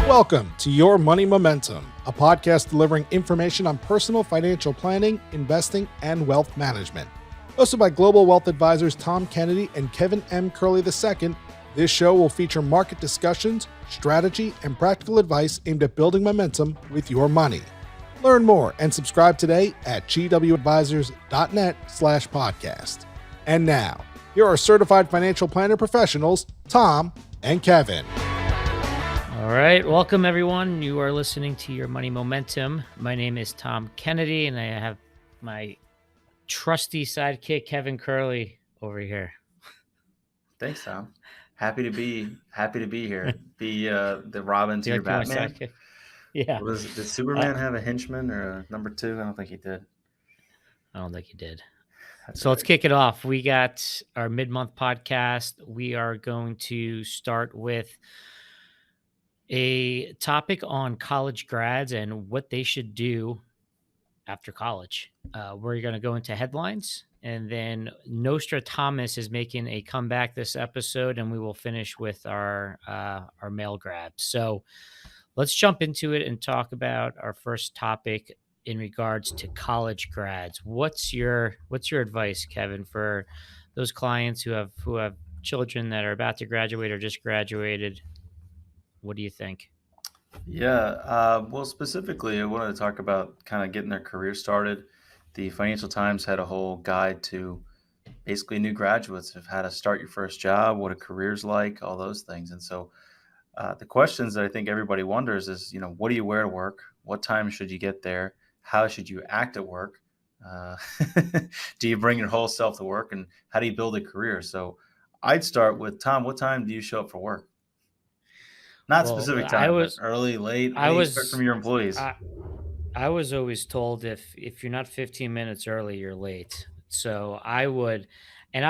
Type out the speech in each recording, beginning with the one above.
Welcome to Your Money Momentum, a podcast delivering information on personal financial planning, investing, and wealth management. Hosted by global wealth advisors Tom Kennedy and Kevin M. Curley II, this show will feature market discussions, strategy, and practical advice aimed at building momentum with your money. Learn more and subscribe today at gwadvisors.net/podcast. And now, here are certified financial planner professionals, Tom and Kevin. All right. Welcome, everyone. You are listening to Your Money Momentum. My name is Tom Kennedy, and I have my trusty sidekick, Kevin Curley, over here. Thanks, Tom. Happy to be here. Be the Robin to your Batman. Yeah. Did Superman have a henchman or a number two? I don't think he did. So let's kick it off. We got our mid-month podcast. We are going to start with a topic on college grads and what they should do after college. We're going to go into headlines, and then Nostra-Thomas is making a comeback this episode, and we will finish with our mail grabs. So let's jump into it and talk about our first topic in regards to college grads. What's your advice, Kevin, for those clients who have children that are about to graduate or just graduated? What do you think? Yeah, well, specifically, I wanted to talk about kind of getting their career started. The Financial Times had a whole guide to basically new graduates of how to start your first job, what a career's like, all those things. And so the questions that I think everybody wonders is, what do you wear to work? What time should you get there? How should you act at work? Do you bring your whole self to work? And how do you build a career? So I'd start with, Tom, what time do you show up for work? Not specific time, but early, late. What do you expect from your employees? I was always told if you're not 15 minutes early, you're late. So I would, and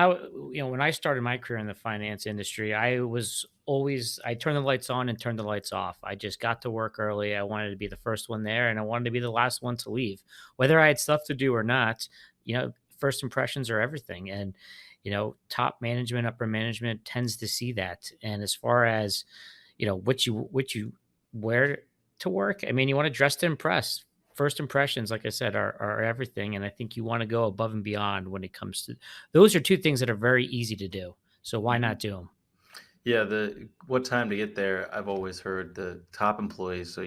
when I started my career in the finance industry, I turned the lights on and turned the lights off. I just got to work early. I wanted to be the first one there, and I wanted to be the last one to leave, whether I had stuff to do or not. First impressions are everything, and top management, upper management tends to see that. And as far as what you wear to work, I mean, you want to dress to impress. First impressions, like I said, are everything. And I think you want to go above and beyond when it comes to those. Are two things that are very easy to do. So why not do them? Yeah. What time to get there? I've always heard the top employees. So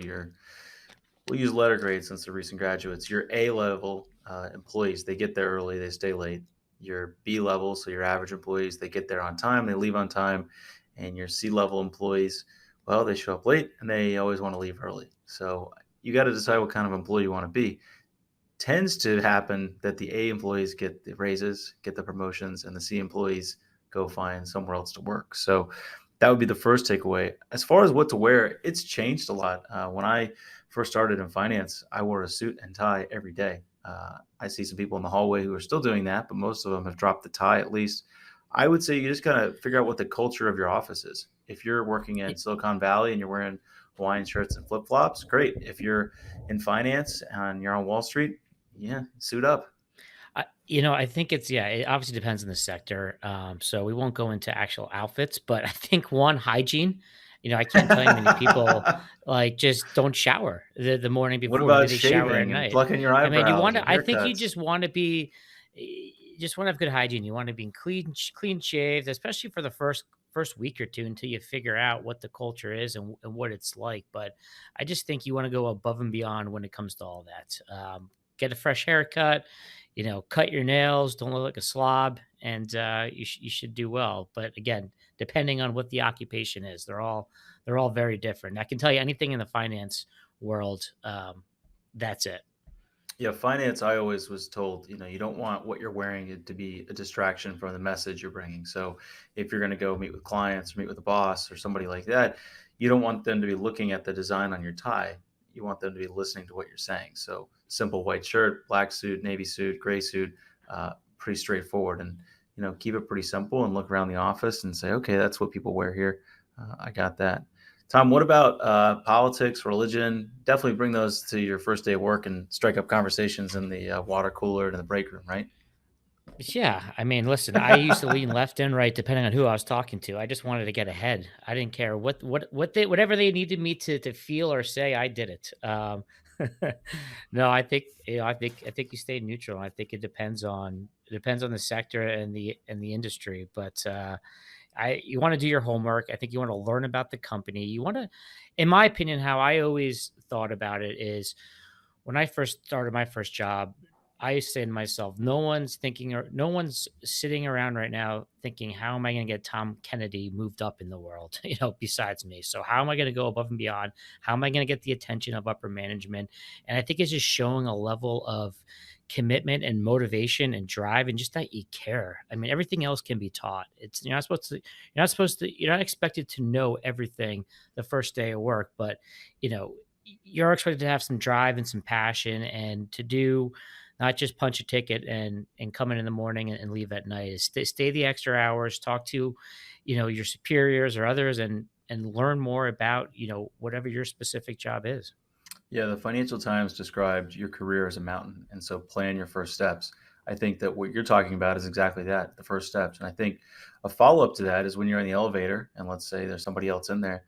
we'll use letter grade since they're recent graduates. Your A level employees, they get there early, they stay late. Your B level, so your average employees, they get there on time, they leave on time. And your C-level employees, well, they show up late and they always want to leave early. So you got to decide what kind of employee you want to be. Tends to happen that the A employees get the raises, get the promotions, and the C employees go find somewhere else to work. So that would be the first takeaway. As far as what to wear, it's changed a lot. When I first started in finance, I wore a suit and tie every day. I see some people in the hallway who are still doing that, but most of them have dropped the tie at least. I would say you just got to figure out what the culture of your office is. If you're working in Silicon Valley and you're wearing Hawaiian shirts and flip-flops, great. If you're in finance and you're on Wall Street, yeah, suit up. I think it obviously depends on the sector. So we won't go into actual outfits, but I think hygiene. I can't tell you many people just don't shower the morning before. What about they shower at night? Plucking your eyebrows? I mean, I think you just want to be. You just want to have good hygiene. You want to be clean shaved, especially for the first week or two until you figure out what the culture is and what it's like. But I just think you want to go above and beyond when it comes to all that. Get a fresh haircut, cut your nails, don't look like a slob, and you should do well. But again, depending on what the occupation is, they're all very different. I can tell you anything in the finance world, that's it. Yeah, finance, I always was told, you don't want what you're wearing to be a distraction from the message you're bringing. So if you're going to go meet with clients or meet with a boss or somebody like that, you don't want them to be looking at the design on your tie. You want them to be listening to what you're saying. So simple white shirt, black suit, navy suit, gray suit, pretty straightforward. And, keep it pretty simple and look around the office and say, okay, that's what people wear here. I got that. Tom, what about politics, religion? Definitely bring those to your first day of work and strike up conversations in the water cooler and in the break room, right? Yeah, I mean, listen, I used to lean left and right depending on who I was talking to. I just wanted to get ahead. I didn't care what they whatever they needed me to feel or say, I did it. No, I think I think you stayed neutral. I think it depends on the sector and the industry, but I you want to do your homework. I think you want to learn about the company. You want to, in my opinion, how I always thought about it is when I first started my first job, I used to say to myself, no one's thinking or no one's sitting around right now thinking, how am I going to get Tom Kennedy moved up in the world, besides me? So how am I going to go above and beyond? How am I going to get the attention of upper management? And I think it's just showing a level of commitment and motivation and drive and just that you care. I mean, everything else can be taught. It's you're not expected to know everything the first day of work, but you know, you're expected to have some drive and some passion and to do not just punch a ticket and come in the morning and leave at night. Is stay the extra hours, talk to, your superiors or others, and learn more about whatever your specific job is. Yeah, the Financial Times described your career as a mountain, and so plan your first steps. I think that what you're talking about is exactly that, the first steps. And I think a follow-up to that is when you're in the elevator and let's say there's somebody else in there,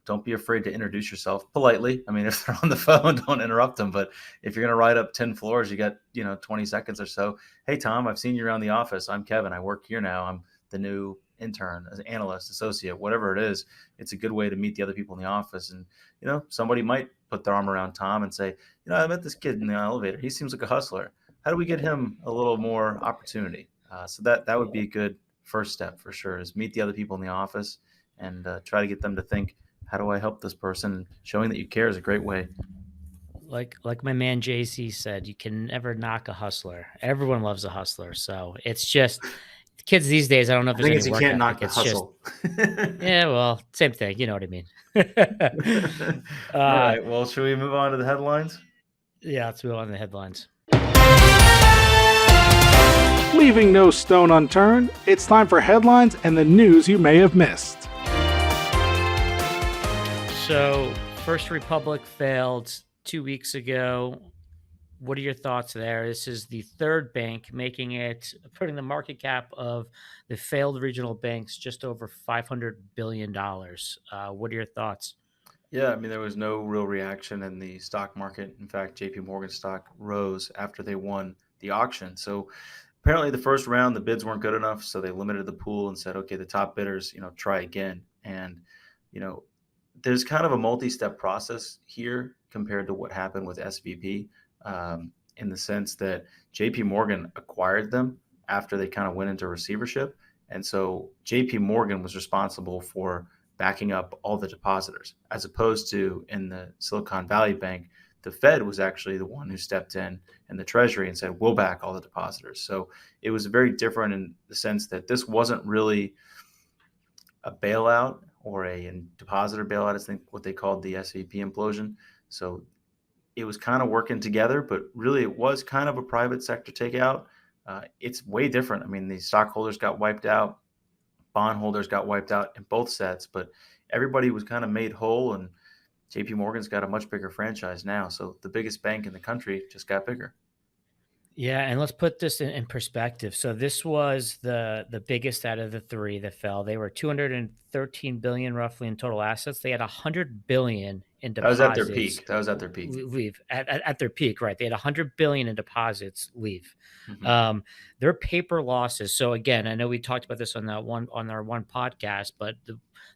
don't be afraid to introduce yourself politely. I mean, if they're on the phone, don't interrupt them. But if you're going to ride up 10 floors, you got, 20 seconds or so. Hey, Tom, I've seen you around the office. I'm Kevin. I work here now. I'm the new intern, as an analyst, associate, whatever it is. It's a good way to meet the other people in the office. And somebody might put their arm around Tom and say, I met this kid in the elevator. He seems like a hustler. How do we get him a little more opportunity? So that would be a good first step for sure, is meet the other people in the office and try to get them to think, how do I help this person? Showing that you care is a great way. Like my man JC said, you can never knock a hustler. Everyone loves a hustler. So it's just kids these days. I don't know if I there's think any it's you work can't ethic. knock the It's just hustle. yeah, well, same thing. You know what I mean? All uh, right. Well, should we move on to the headlines? yeah, let's move on to the headlines. Leaving no stone unturned, it's time for headlines and the news you may have missed. So, First Republic failed 2 weeks ago. What are your thoughts there? This is the third bank, putting the market cap of the failed regional banks just over $500 billion. What are your thoughts? Yeah, I mean, there was no real reaction in the stock market. In fact, JP Morgan stock rose after they won the auction. So apparently the first round, the bids weren't good enough. So they limited the pool and said, okay, the top bidders, try again. And, you know, there's kind of a multi-step process here compared to what happened with SVP, in the sense that JP Morgan acquired them after they kind of went into receivership. And so JP Morgan was responsible for backing up all the depositors, as opposed to in the Silicon Valley Bank, the Fed was actually the one who stepped in the Treasury and said, we'll back all the depositors. So it was very different in the sense that this wasn't really a bailout or a depositor bailout, I think what they called the SVP implosion. So it was kind of working together, but really it was kind of a private sector takeout. It's way different. I mean, the stockholders got wiped out, bondholders got wiped out in both sets, but everybody was kind of made whole, and JP Morgan's got a much bigger franchise now. So the biggest bank in the country just got bigger. Yeah, and let's put this in perspective. So this was the biggest out of the three that fell. They were 213 billion roughly in total assets. They had 100 billion in That was at their deposits peak. That was at their peak. leave at their peak, right? They had 100 billion in deposits leave. Mm-hmm. Their paper losses. So again, I know we talked about this on our one podcast, but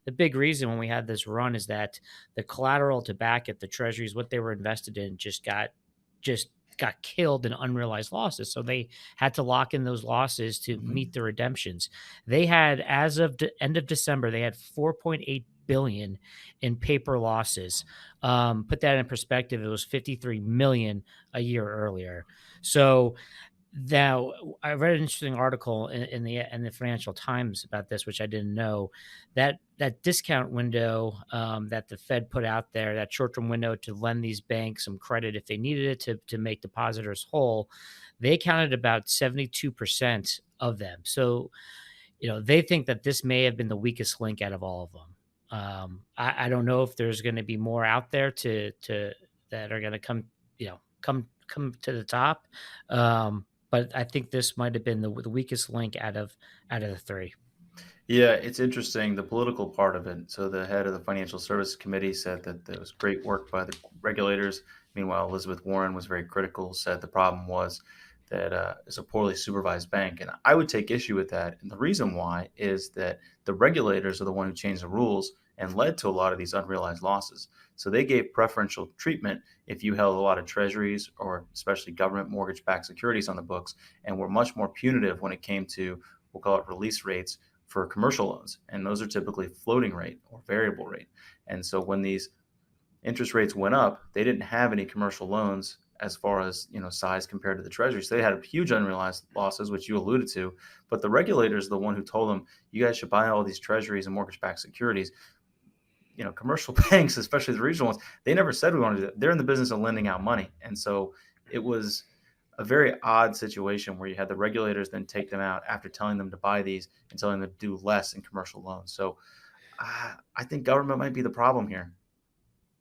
the big reason when we had this run is that the collateral to back it, the treasuries, what they were invested in, just got killed in unrealized losses. So they had to lock in those losses to meet the redemptions. They had, as of the end of December, they had 4.8 billion in paper losses. Put that in perspective, it was 53 million a year earlier. So now, I read an interesting article in the Financial Times about this, which I didn't know. That discount window that the Fed put out there, that short-term window to lend these banks some credit if they needed it to make depositors whole, they counted about 72% of them. So, they think that this may have been the weakest link out of all of them. I don't know if there's going to be more out there to that are going to come to the top. but I think this might have been the weakest link out of the three. Yeah, it's interesting, the political part of it. So the head of the Financial Services Committee said that there was great work by the regulators. Meanwhile, Elizabeth Warren was very critical, said the problem was that it's a poorly supervised bank. And I would take issue with that. And the reason why is that the regulators are the one who changed the rules and led to a lot of these unrealized losses. So they gave preferential treatment if you held a lot of treasuries or especially government mortgage-backed securities on the books, and were much more punitive when it came to, we'll call it release rates for commercial loans. And those are typically floating rate or variable rate. And so when these interest rates went up, they didn't have any commercial loans as far as, size compared to the treasuries. So they had huge unrealized losses, which you alluded to. But the regulators are the one who told them, you guys should buy all these treasuries and mortgage-backed securities. Commercial banks, especially the regional ones, they never said we wanted to do that. They're in the business of lending out money. And so it was a very odd situation where you had the regulators then take them out after telling them to buy these and telling them to do less in commercial loans. So I think government might be the problem here.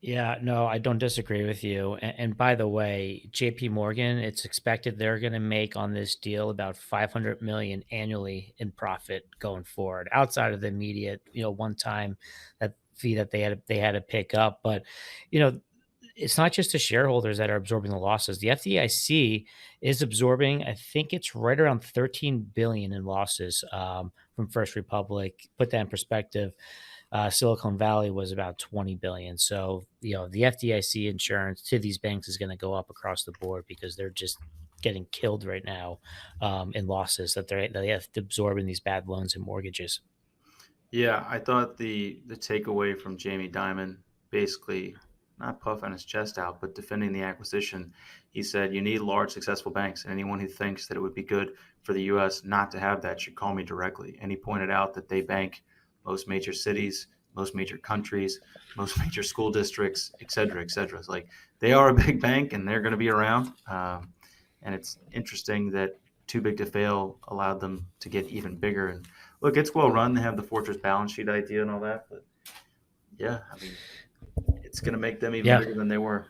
Yeah, no, I don't disagree with you. And by the way, JP Morgan, it's expected they're going to make on this deal about 500 million annually in profit going forward, outside of the immediate, one time that fee that they had to pick up. But, you know, it's not just the shareholders that are absorbing the losses. The FDIC is absorbing, I think it's right around 13 billion in losses from First Republic. Put that in perspective, Silicon Valley was about 20 billion. So, the FDIC insurance to these banks is going to go up across the board because they're just getting killed right now in losses that they have to absorb in these bad loans and mortgages. Yeah, I thought the takeaway from Jamie Dimon, basically not puffing his chest out, but defending the acquisition. He said, you need large, successful banks, and anyone who thinks that it would be good for the U.S. not to have that should call me directly. And he pointed out that they bank most major cities, most major countries, most major school districts, et cetera, et cetera. It's like they are a big bank and they're going to be around. And it's interesting that too big to fail allowed them to get even bigger. And look, it's well run. They have the fortress balance sheet idea and all that. But yeah, I mean, it's going to make them even Yeah. bigger than they were.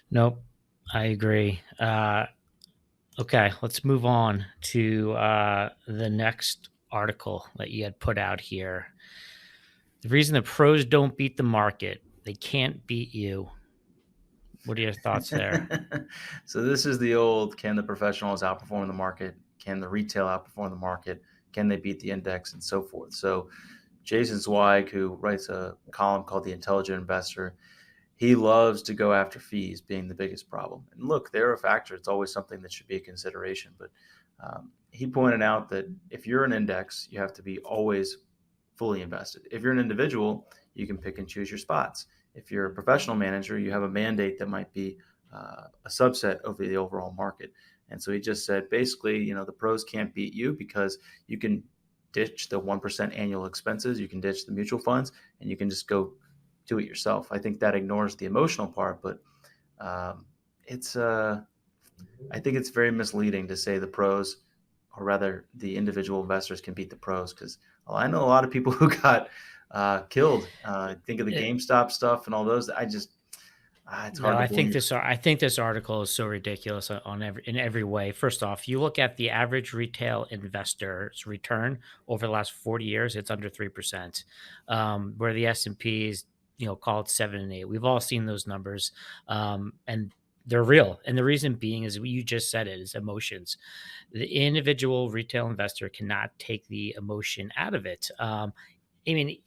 Nope, I agree. Okay, let's move on to the next article that you had put out here. The reason the pros don't beat the market, they can't beat you. What are your thoughts there? So this is the old, can the professionals outperform the market? Can the retail outperform the market? Can they beat the index and so forth? So Jason Zweig, who writes a column called The Intelligent Investor, he loves to go after fees being the biggest problem. And look, they're a factor. It's always something that should be a consideration. But he pointed out that if you're an index, you have to be always fully invested. If you're an individual, you can pick and choose your spots. If you're a professional manager, you have a mandate that might be a subset of the overall market. And so he just said, basically, the pros can't beat you because you can ditch the 1% annual expenses, you can ditch the mutual funds, and you can just go do it yourself. I think that ignores the emotional part, but I think it's very misleading to say the pros, or rather the individual investors, can beat the pros, because I know a lot of people who got killed. Think of the GameStop stuff and all those. It's hard No, to I think believe. I think this article is so ridiculous in every way. First off, you look at the average retail investor's return over the last 40 years, it's under 3%. Where the S&P is, call it 7 and 8. We've all seen those numbers, and they're real. And the reason being is what you just said, it is emotions. The individual retail investor cannot take the emotion out of it. I mean,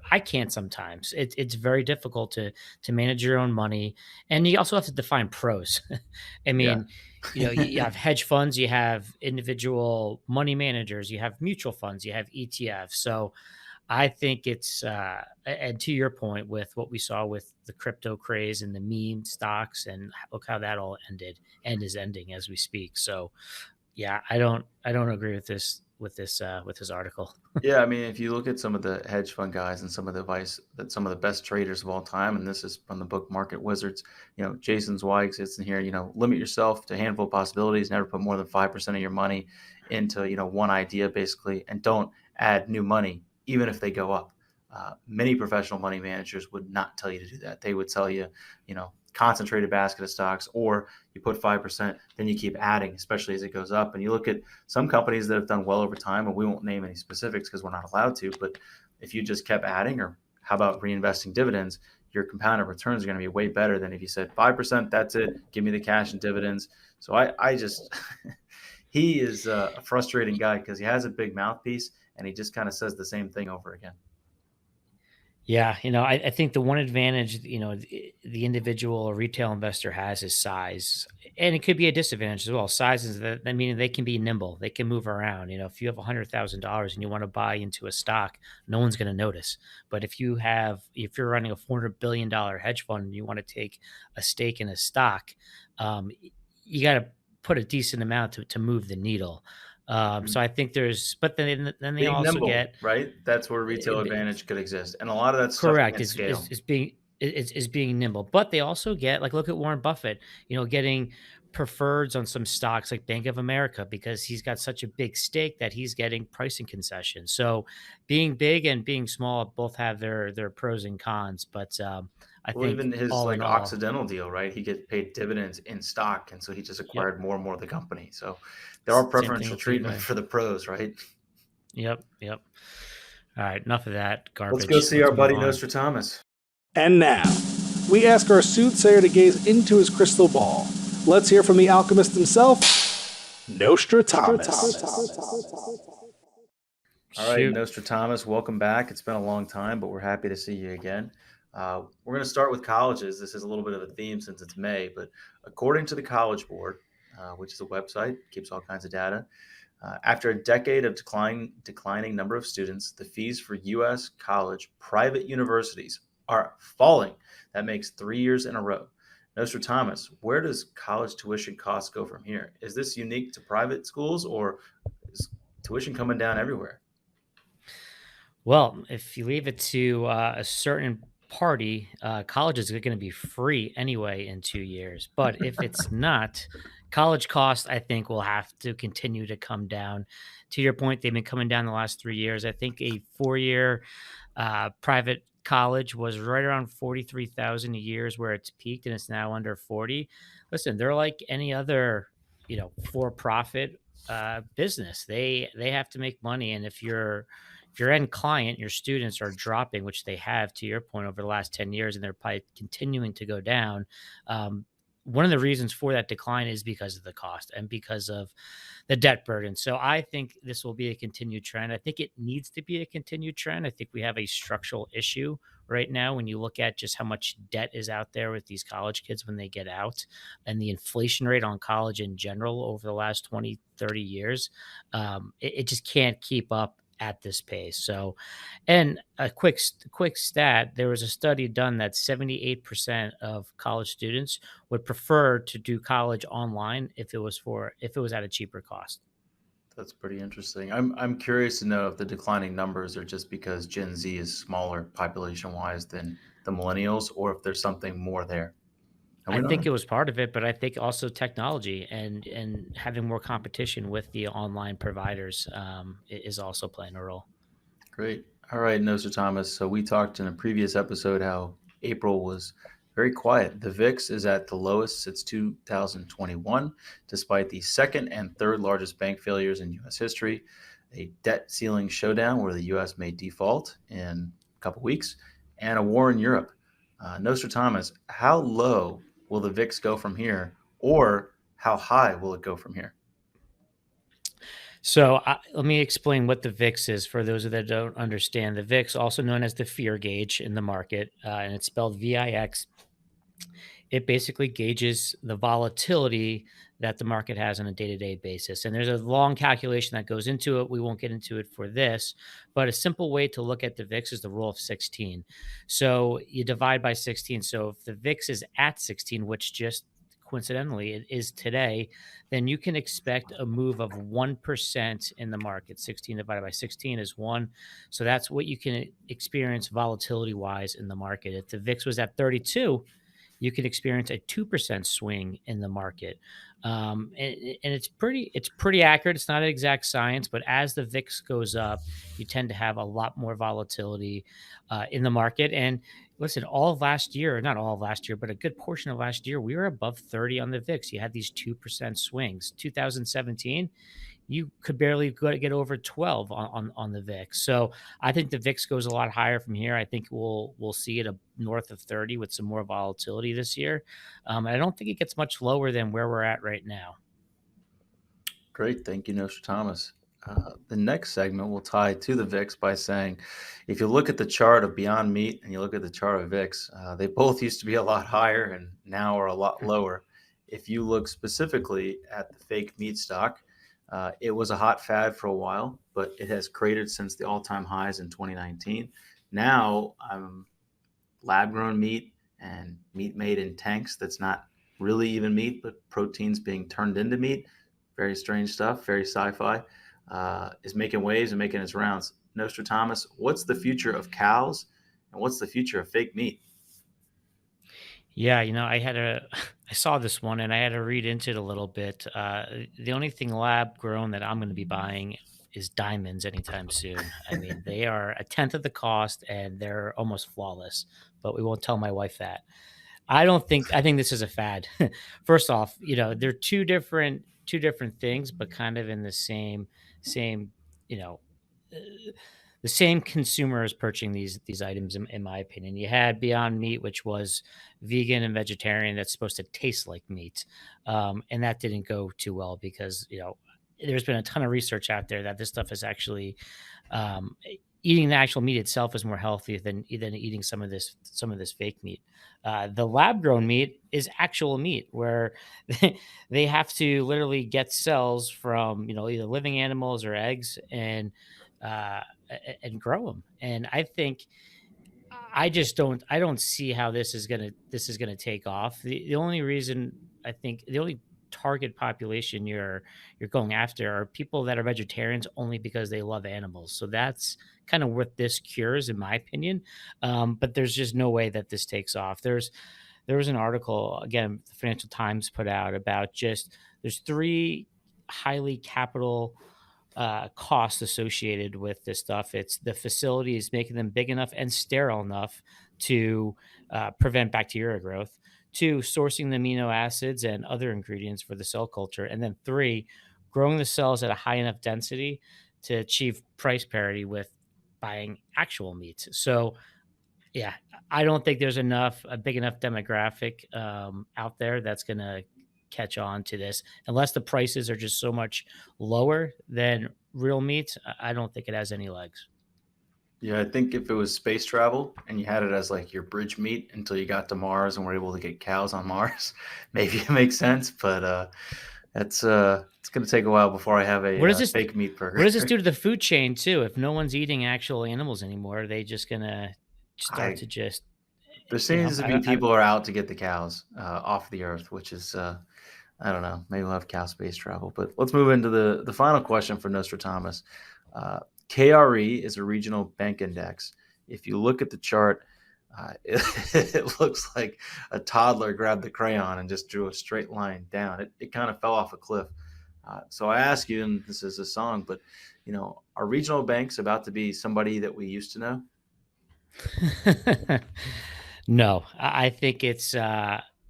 I can't sometimes. It's very difficult to manage your own money, and you also have to define pros. I Yeah. mean, you have hedge funds, you have individual money managers, you have mutual funds, you have ETFs. So I think it's and to your point with what we saw with the crypto craze and the meme stocks, and look how that all ended and is ending as we speak. So yeah, I don't agree with this article. Yeah, I mean, if you look at some of the hedge fund guys and some of the some of the best traders of all time, and this is from the book Market Wizards, Jason Zweig sits in here, limit yourself to a handful of possibilities, never put more than 5% of your money into, one idea basically, and don't add new money, even if they go up. Many professional money managers would not tell you to do that. They would tell you, concentrated basket of stocks, or you put 5%, then you keep adding, especially as it goes up. And you look at some companies that have done well over time, and we won't name any specifics because we're not allowed to, but if you just kept adding, or how about reinvesting dividends, your compounded returns are going to be way better than if you said 5%, that's it, give me the cash and dividends. So I just, he is a frustrating guy because he has a big mouthpiece and he just kind of says the same thing over again. Yeah, I think the one advantage, the individual or retail investor has is size, and it could be a disadvantage as well. Size is that, meaning they can be nimble, they can move around. If you have $100,000 and you want to buy into a stock, no one's going to notice. But if you're running a $400 billion hedge fund and you want to take a stake in a stock, you got to put a decent amount to move the needle. So I think but then they Being also nimble, get right? That's where retail advantage could exist. And a lot of that stuff correct can't scale. is being nimble, but they also get, like, look at Warren Buffett, getting preferreds on some stocks like Bank of America because he's got such a big stake that he's getting pricing concessions. So being big and being small both have their pros and cons, but I Well, think even his all in like all, Occidental deal, right? He gets paid dividends in stock, and so he just yep, acquired more and more of the company. So there are same thing preferential with treatment eBay. for the pros, right? Yep. All right, enough of that Let's go garbage. see Let's our move buddy on. Nostra-Thomas. And now, we ask our soothsayer to gaze into his crystal ball. Let's hear from the alchemist himself, Nostra-Thomas. All right, Shoot. Nostra-Thomas, welcome back. It's been a long time, but we're happy to see you again. We're going to start with colleges. This is a little bit of a theme since it's May, but according to the College Board, which is a website, keeps all kinds of data, after a decade of declining number of students, the fees for U.S. college private universities are falling. That makes 3 years in a row. Nostra-Thomas, where does college tuition costs go from here? Is this unique to private schools, or is tuition coming down everywhere? Well, if you leave it to a certain party, colleges are going to be free anyway in 2 years. But if it's not, college costs, I think, will have to continue to come down. To your point, they've been coming down the last 3 years. I think a 4-year private college was right around 43,000 a year is where it's peaked, and it's now under 40. Listen, they're like any other, for-profit business. They have to make money, and if your end client, your students are dropping, which they have, to your point, over the last 10 years, and they're probably continuing to go down. One of the reasons for that decline is because of the cost and because of the debt burden. So I think this will be a continued trend. I think it needs to be a continued trend. I think we have a structural issue right now when you look at just how much debt is out there with these college kids when they get out, and the inflation rate on college in general over the last 20, 30 years. It just can't keep up at this pace. So, and a quick stat, there was a study done that 78% of college students would prefer to do college online if it was at a cheaper cost. That's pretty interesting. I'm curious to know if the declining numbers are just because Gen Z is smaller population wise than the millennials, or if there's something more there. And I we don't think know. it was part of it, but I think also technology and having more competition with the online providers is also playing a role. Great. All right, Nostradamus. So we talked in a previous episode how April was very quiet. The VIX is at the lowest since 2021, despite the second and third largest bank failures in U.S. history, a debt ceiling showdown where the U.S. may default in a couple weeks, and a war in Europe. Nostradamus, how low will the VIX go from here, or how high will it go from here? So let me explain what the VIX is for those that don't understand. The VIX, also known as the fear gauge in the market, and it's spelled VIX. It basically gauges the volatility that the market has on a day-to-day basis. And there's a long calculation that goes into it. We won't get into it for this, but a simple way to look at the VIX is the rule of 16. So you divide by 16. So if the VIX is at 16, which just coincidentally it is today, then you can expect a move of 1% in the market. 16 divided by 16 is 1. So that's what you can experience volatility wise in the market. If the VIX was at 32, you could experience a 2% swing in the market. And it's pretty accurate. It's not an exact science, but as the VIX goes up, you tend to have a lot more volatility in the market. And listen, all of last year, not all of last year, but a good portion of last year, we were above 30 on the VIX. You had these 2% swings. 2017, you could barely get over 12 on the VIX. So I think the VIX goes a lot higher from here. I think we'll see it north of 30 with some more volatility this year. And I don't think it gets much lower than where we're at right now. Great. Thank you, Nostra-Thomas. The next segment will tie to the VIX by saying, if you look at the chart of Beyond Meat and you look at the chart of VIX, they both used to be a lot higher and now are a lot lower. If you look specifically at the fake meat stock, it was a hot fad for a while, but it has cratered since the all-time highs in 2019. Now, lab-grown meat and meat made in tanks that's not really even meat, but proteins being turned into meat, very strange stuff, very sci-fi, is making waves and making its rounds. Nostra-Thomas, what's the future of cows and what's the future of fake meat? Yeah, I saw this one and I had to read into it a little bit. The only thing lab grown that I'm going to be buying is diamonds anytime soon. I mean, they are a tenth of the cost and they're almost flawless, but we won't tell my wife that. I think this is a fad. First off, they're two different things, but kind of in the same, you know, uh, the same consumer is purchasing these items. In my opinion, you had Beyond Meat, which was vegan and vegetarian. That's supposed to taste like meat, and that didn't go too well because there's been a ton of research out there that this stuff is actually eating the actual meat itself is more healthy than eating some of this fake meat. The lab grown meat is actual meat where they have to literally get cells from either living animals or eggs uh, and grow them. And I think I don't see how this is gonna take off. The only reason I think the only target population you're going after are people that are vegetarians only because they love animals. So that's kind of what this cures, in my opinion. But there's just no way that this takes off. There was an article again, the Financial Times put out about just there's three highly capital costs associated with this stuff. It's the facilities making them big enough and sterile enough to prevent bacteria growth. Two, sourcing the amino acids and other ingredients for the cell culture. And then three, growing the cells at a high enough density to achieve price parity with buying actual meat. So, yeah, I don't think there's a big enough demographic out there that's going to catch on to this unless the prices are just so much lower than real meat. I don't think it has any legs. Yeah, I think if it was space travel and you had it as like your bridge meat until you got to Mars and were able to get cows on Mars, maybe it makes sense. But it's going to take a while before I have What does a this fake meat burger. what does this do to the food chain too? If no one's eating actual animals anymore, are they just gonna start I to just There seems to be people who are out to get the cows off the earth, which is I don't know. Maybe we'll have cow space travel. But let's move into the final question for Nostra-Thomas. Uh, KRE is a regional bank index. If you look at the chart, it looks like a toddler grabbed the crayon and just drew a straight line down. It kind of fell off a cliff. So I ask you, and this is a song, but are regional banks about to be somebody that we used to know? No, I think it's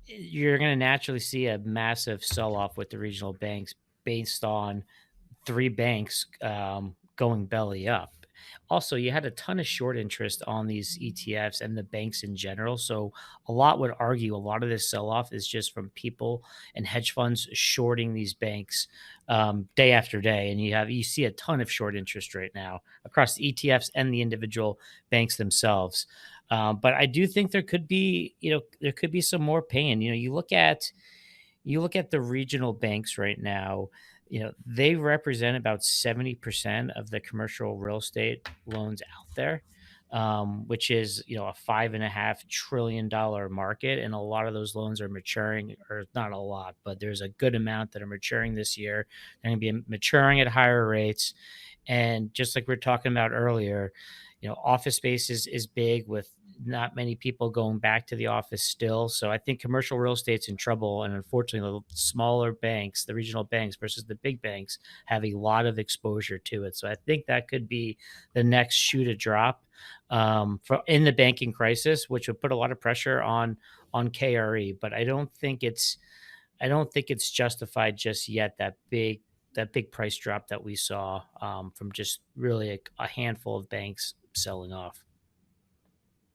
you're going to naturally see a massive sell off with the regional banks based on three banks going belly up. Also, you had a ton of short interest on these ETFs and the banks in general. So, a lot would argue a lot of this sell off is just from people and hedge funds shorting these banks day after day. And you see a ton of short interest right now across the ETFs and the individual banks themselves. But I do think there could be some more pain. You look at the regional banks right now, they represent about 70% of the commercial real estate loans out there, which is, a $5.5 trillion market. And a lot of those loans are maturing, or not a lot, but there's a good amount that are maturing this year. They're going to be maturing at higher rates. And just like we are talking about earlier, office space is big with not many people going back to the office still. So I think commercial real estate's in trouble. And unfortunately, the smaller banks, the regional banks versus the big banks, have a lot of exposure to it. So I think that could be the next shoe to drop for in the banking crisis, which would put a lot of pressure on KRE. But I don't think it's justified just yet. That big price drop that we saw from just really a handful of banks selling off.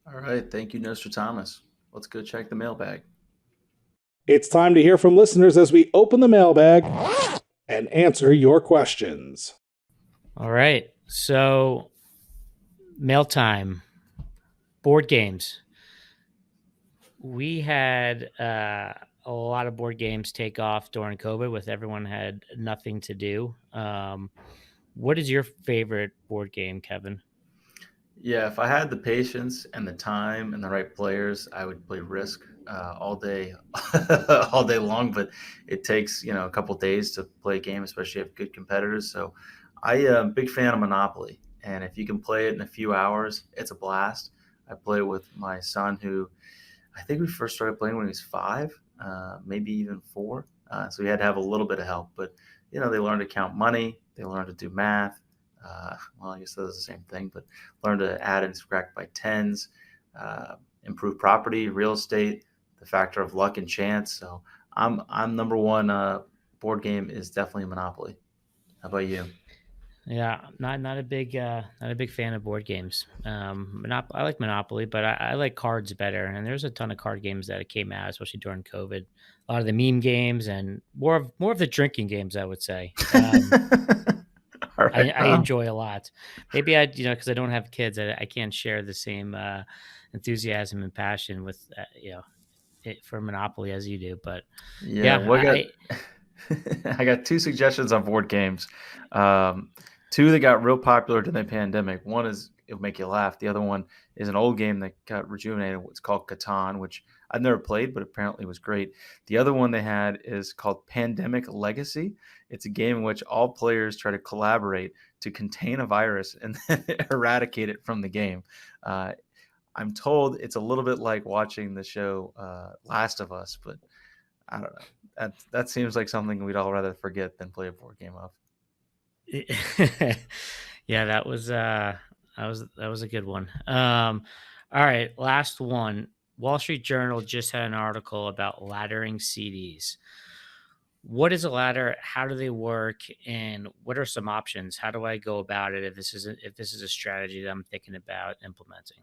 All right. Thank you, Nostra-Thomas. Let's go check the mailbag. It's time to hear from listeners as we open the mailbag and answer your questions. All right. So, mail time. Board games. We had a lot of board games take off during COVID with everyone had nothing to do. What is your favorite board game, Kevin? Yeah, if I had the patience and the time and the right players, I would play Risk all day, all day long. But it takes a couple days to play a game, especially if you have good competitors. So I am a big fan of Monopoly, and if you can play it in a few hours, it's a blast. I play it with my son, who I think we first started playing when he was 5, maybe even 4. So we had to have a little bit of help, but they learn to count money, they learn to do math. Well, I guess that's the same thing, but learn to add and subtract by tens, improve property, real estate, the factor of luck and chance. So I'm number one board game is definitely Monopoly. How about you? Yeah, not a big fan of board games. I like Monopoly, but I like cards better. And there's a ton of card games that came out, especially during COVID. A lot of the meme games and more of the drinking games, I would say. All right. I enjoy a lot. Maybe because I don't have kids, I can't share the same enthusiasm and passion with for Monopoly as you do. But Yeah, I got 2 suggestions on board games. 2 that got real popular during the pandemic. One is it'll make you laugh. The other one is an old game that got rejuvenated. It's called Catan, which I've never played, but apparently was great. The other one they had is called Pandemic Legacy. It's a game in which all players try to collaborate to contain a virus and then eradicate it from the game. I'm told it's a little bit like watching the show Last of Us, but I don't know. That seems like something we'd all rather forget than play a board game of. Yeah, that was a good one. All right, last one. Wall Street Journal just had an article about laddering CDs. What is a ladder? How do they work? And what are some options? How do I go about it if this is a strategy that I'm thinking about implementing?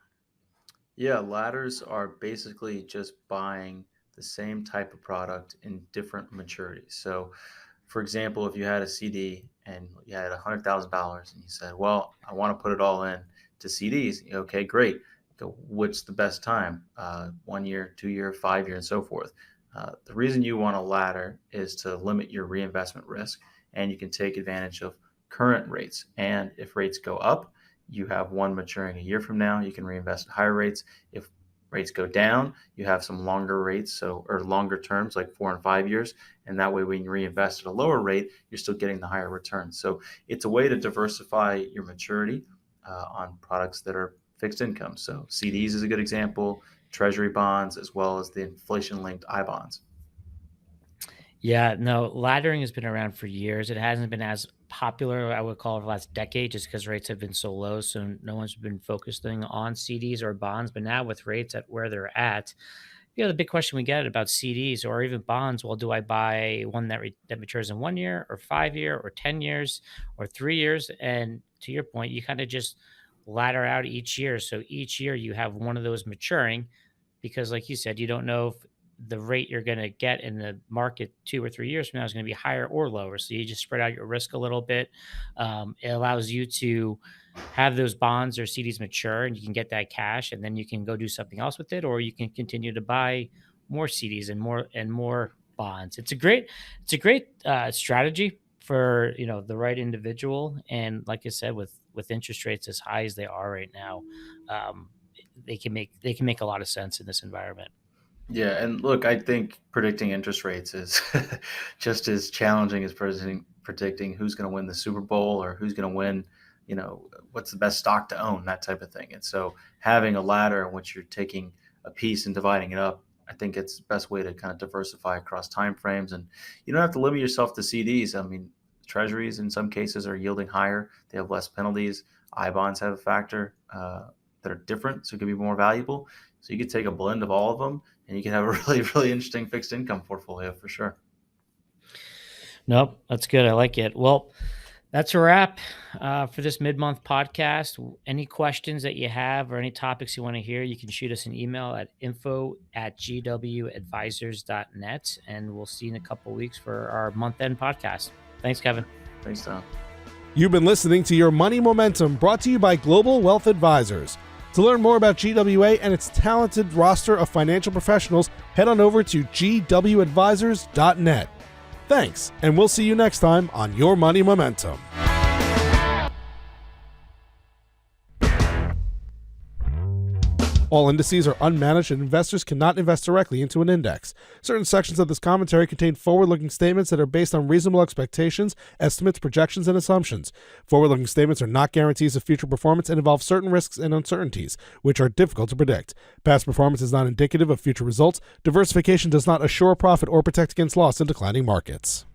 Yeah, ladders are basically just buying the same type of product in different maturities. So, for example, if you had a CD and you had $100,000 and you said, "Well, I want to put it all in to CDs." Okay, great. Go, what's the best time? 1 year, 2 year, 5 year, and so forth. The reason you want a ladder is to limit your reinvestment risk, and you can take advantage of current rates. And if rates go up, you have one maturing a year from now. You can reinvest at higher rates. If rates go down, you have some longer rates, or longer terms like 4 and 5 years. And that way, when you reinvest at a lower rate, you're still getting the higher return. So it's a way to diversify your maturity on products that are fixed income. So CDs is a good example, treasury bonds, as well as the inflation-linked I bonds. Yeah, no, laddering has been around for years. It hasn't been as popular, I would call it, the last decade, just because rates have been so low. So no one's been focusing on CDs or bonds. But now with rates at where they're at, the big question we get about CDs or even bonds, well, do I buy one that matures in 1 year or 5 year or 10 years or 3 years? And to your point, you kind of just ladder out each year. So each year you have one of those maturing because, like you said, you don't know if the rate you're going to get in the market 2 or 3 years from now is going to be higher or lower. So you just spread out your risk a little bit. It allows you to have those bonds or CDs mature and you can get that cash and then you can go do something else with it, or you can continue to buy more CDs and more bonds. It's a great strategy for the right individual. And like I said, with interest rates as high as they are right now, they can make a lot of sense in this environment. Yeah, and look, I think predicting interest rates is just as challenging as predicting who's going to win the Super Bowl or who's going to win what's the best stock to own, that type of thing. And so having a ladder in which you're taking a piece and dividing it up, I think it's the best way to kind of diversify across time frames. And you don't have to limit yourself to CDs. I mean, treasuries in some cases are yielding higher. They have less penalties. I-bonds have a factor that are different, so it could be more valuable. So you could take a blend of all of them, and you can have a really, really interesting fixed income portfolio for sure. Nope, that's good. I like it. Well, that's a wrap for this mid-month podcast. Any questions that you have or any topics you want to hear, you can shoot us an email at info@gwadvisors.net, and we'll see you in a couple of weeks for our month-end podcast. Thanks, Kevin. Thanks, Tom. You've been listening to Your Money Momentum, brought to you by Global Wealth Advisors. To learn more about GWA and its talented roster of financial professionals, head on over to gwadvisors.net. Thanks, and we'll see you next time on Your Money Momentum. All indices are unmanaged and investors cannot invest directly into an index. Certain sections of this commentary contain forward-looking statements that are based on reasonable expectations, estimates, projections, and assumptions. Forward-looking statements are not guarantees of future performance and involve certain risks and uncertainties, which are difficult to predict. Past performance is not indicative of future results. Diversification does not assure profit or protect against loss in declining markets.